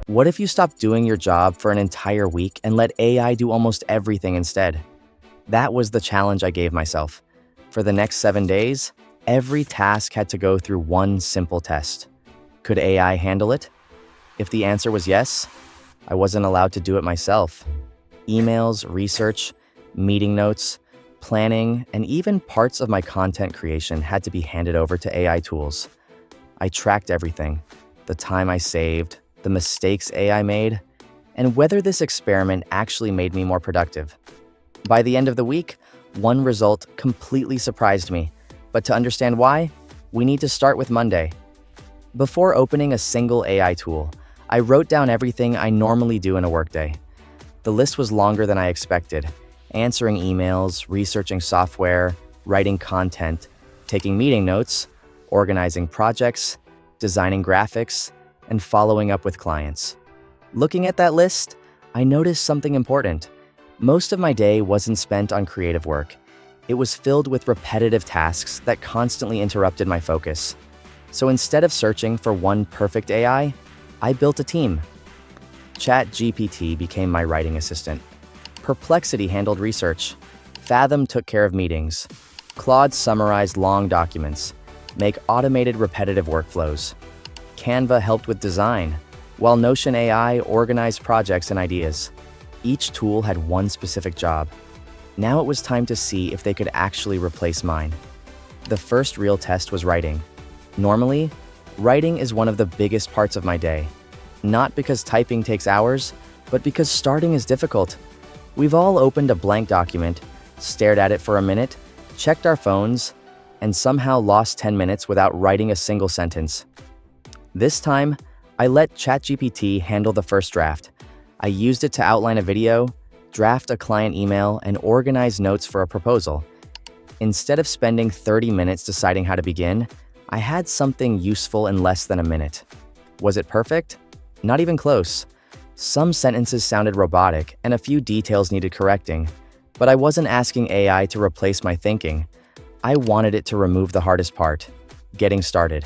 What if you stopped doing your job for an entire week and let AI do almost everything instead? That was the challenge I gave myself. For the next 7 days, every task had to go through one simple test. Could AI handle it? If the answer was yes, I wasn't allowed to do it myself. Emails, research, meeting notes, planning, and even parts of my content creation had to be handed over to AI tools. I tracked everything: the time I saved, the mistakes AI made, and whether this experiment actually made me more productive. By the end of the week, one result completely surprised me. But to understand why, we need to start with Monday. Before opening a single AI tool, I wrote down everything I normally do in a workday. The list was longer than I expected: answering emails, researching software, writing content, taking meeting notes, organizing projects, designing graphics, and following up with clients. Looking at that list, I noticed something important. Most of my day wasn't spent on creative work. It was filled with repetitive tasks that constantly interrupted my focus. So instead of searching for one perfect AI, I built a team. ChatGPT became my writing assistant. Perplexity handled research. Fathom took care of meetings. Claude summarized long documents, make automated repetitive workflows. Canva helped with design, while Notion AI organized projects and ideas. Each tool had one specific job. Now it was time to see if they could actually replace mine. The first real test was writing. Normally, writing is one of the biggest parts of my day. Not because typing takes hours, but because starting is difficult. We've all opened a blank document, stared at it for a minute, checked our phones, and somehow lost 10 minutes without writing a single sentence. This time, I let ChatGPT handle the first draft. I used it to outline a video, draft a client email, and organize notes for a proposal. Instead of spending 30 minutes deciding how to begin, I had something useful in less than a minute. Was it perfect? Not even close. Some sentences sounded robotic, and a few details needed correcting. But I wasn't asking AI to replace my thinking. I wanted it to remove the hardest part: getting started.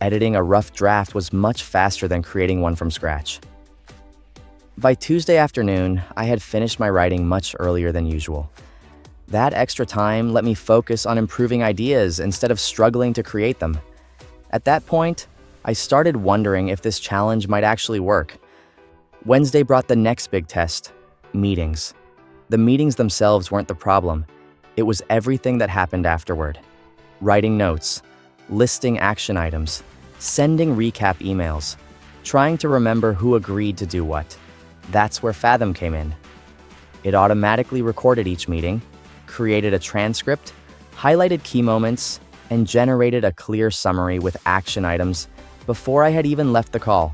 Editing a rough draft was much faster than creating one from scratch. By Tuesday afternoon, I had finished my writing much earlier than usual. That extra time let me focus on improving ideas instead of struggling to create them. At that point, I started wondering if this challenge might actually work. Wednesday brought the next big test: meetings. The meetings themselves weren't the problem. It was everything that happened afterward. Writing notes, listing action items, sending recap emails, trying to remember who agreed to do what. That's where Fathom came in. It automatically recorded each meeting, created a transcript, highlighted key moments, and generated a clear summary with action items before I had even left the call.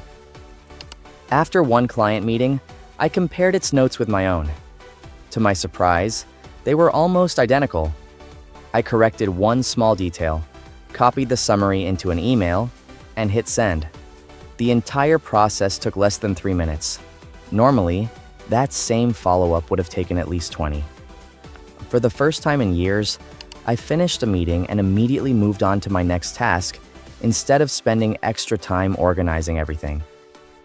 After one client meeting, I compared its notes with my own. To my surprise, they were almost identical. I corrected one small detail, copied the summary into an email, and hit send. The entire process took less than 3 minutes. Normally, that same follow-up would have taken at least 20. For the first time in years, I finished a meeting and immediately moved on to my next task instead of spending extra time organizing everything.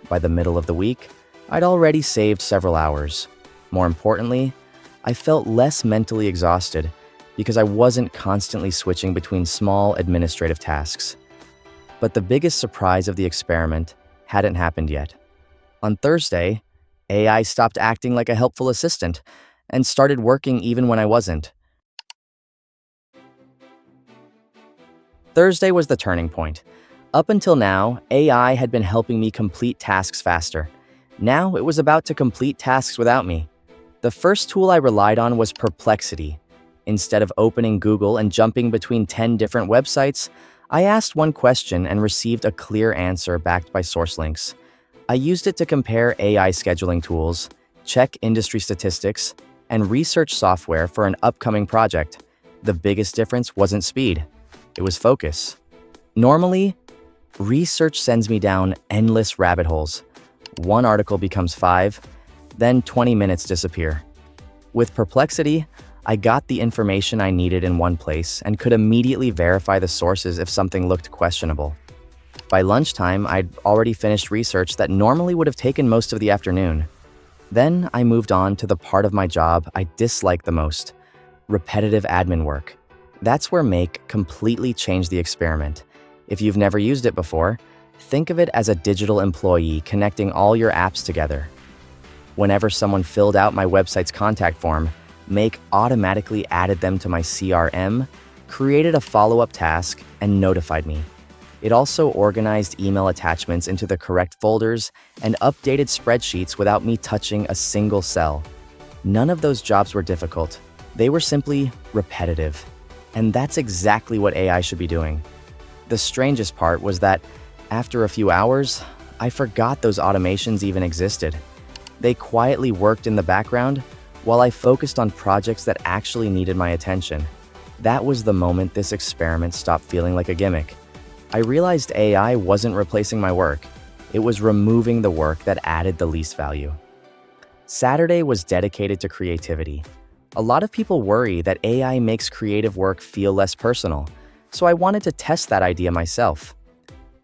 By the middle of the week, I'd already saved several hours. More importantly, I felt less mentally exhausted because I wasn't constantly switching between small administrative tasks. But the biggest surprise of the experiment hadn't happened yet. On Thursday, AI stopped acting like a helpful assistant and started working even when I wasn't. Thursday was the turning point. Up until now, AI had been helping me complete tasks faster. Now it was about to complete tasks without me. The first tool I relied on was Perplexity. Instead of opening Google and jumping between 10 different websites, I asked one question and received a clear answer backed by source links. I used it to compare AI scheduling tools, check industry statistics, and research software for an upcoming project. The biggest difference wasn't speed, it was focus. Normally, research sends me down endless rabbit holes. One article becomes 5, then 20 minutes disappear. With Perplexity, I got the information I needed in one place and could immediately verify the sources if something looked questionable. By lunchtime, I'd already finished research that normally would have taken most of the afternoon. Then I moved on to the part of my job I dislike the most: repetitive admin work. That's where Make completely changed the experiment. If you've never used it before, think of it as a digital employee connecting all your apps together. Whenever someone filled out my website's contact form, Make automatically added them to my CRM, created a follow-up task, and notified me. It also organized email attachments into the correct folders and updated spreadsheets without me touching a single cell. None of those jobs were difficult. They were simply repetitive. And that's exactly what AI should be doing. The strangest part was that after a few hours, I forgot those automations even existed. They quietly worked in the background while I focused on projects that actually needed my attention. That was the moment this experiment stopped feeling like a gimmick. I realized AI wasn't replacing my work. It was removing the work that added the least value. Saturday was dedicated to creativity. A lot of people worry that AI makes creative work feel less personal, so I wanted to test that idea myself.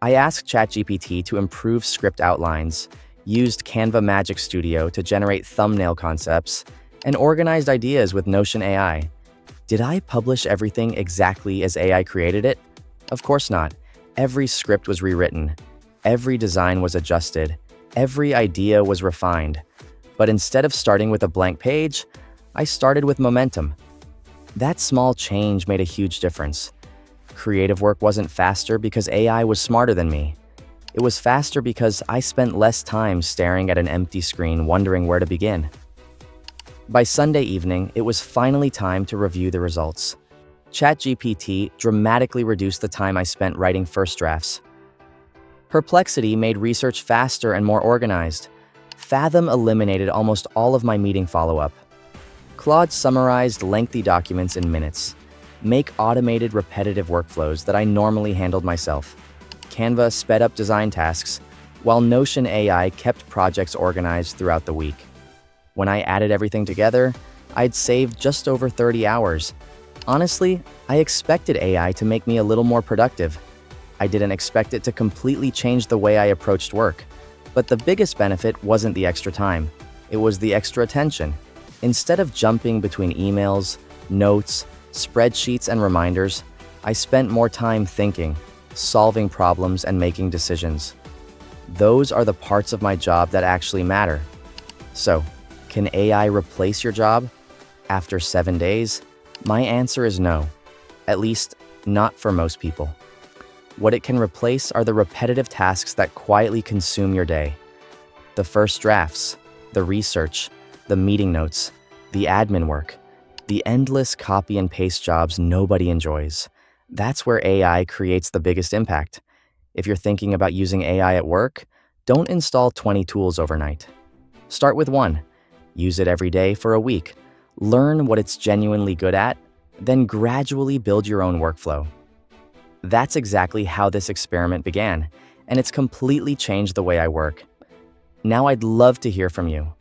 I asked ChatGPT to improve script outlines, used Canva Magic Studio to generate thumbnail concepts, and organized ideas with Notion AI. Did I publish everything exactly as AI created it? Of course not. Every script was rewritten. Every design was adjusted. Every idea was refined. But instead of starting with a blank page, I started with momentum. That small change made a huge difference. Creative work wasn't faster because AI was smarter than me. It was faster because I spent less time staring at an empty screen wondering where to begin. By Sunday evening, it was finally time to review the results. ChatGPT dramatically reduced the time I spent writing first drafts. Perplexity made research faster and more organized. Fathom eliminated almost all of my meeting follow-up. Claude summarized lengthy documents in minutes. Make automated repetitive workflows that I normally handled myself. Canva sped up design tasks, while Notion AI kept projects organized throughout the week. When I added everything together, I'd saved just over 30 hours. Honestly, I expected AI to make me a little more productive. I didn't expect it to completely change the way I approached work. But the biggest benefit wasn't the extra time. It was the extra attention. Instead of jumping between emails, notes, spreadsheets, and reminders, I spent more time thinking, solving problems, and making decisions. Those are the parts of my job that actually matter. So, can AI replace your job? After 7 days? My answer is no. At least, not for most people. What it can replace are the repetitive tasks that quietly consume your day. The first drafts, the research, the meeting notes, the admin work, the endless copy and paste jobs nobody enjoys. That's where AI creates the biggest impact. If you're thinking about using AI at work, don't install 20 tools overnight. Start with one. Use it every day for a week. Learn what it's genuinely good at, then gradually build your own workflow. That's exactly how this experiment began, and it's completely changed the way I work. Now I'd love to hear from you.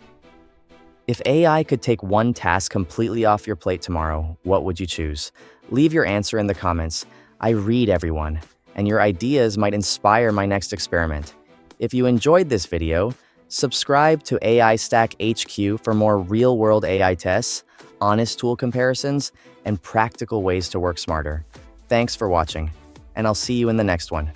If AI could take one task completely off your plate tomorrow, what would you choose? Leave your answer in the comments. I read everyone, and your ideas might inspire my next experiment. If you enjoyed this video, subscribe to AI Stack HQ for more real-world AI tests, honest tool comparisons, and practical ways to work smarter. Thanks for watching, and I'll see you in the next one.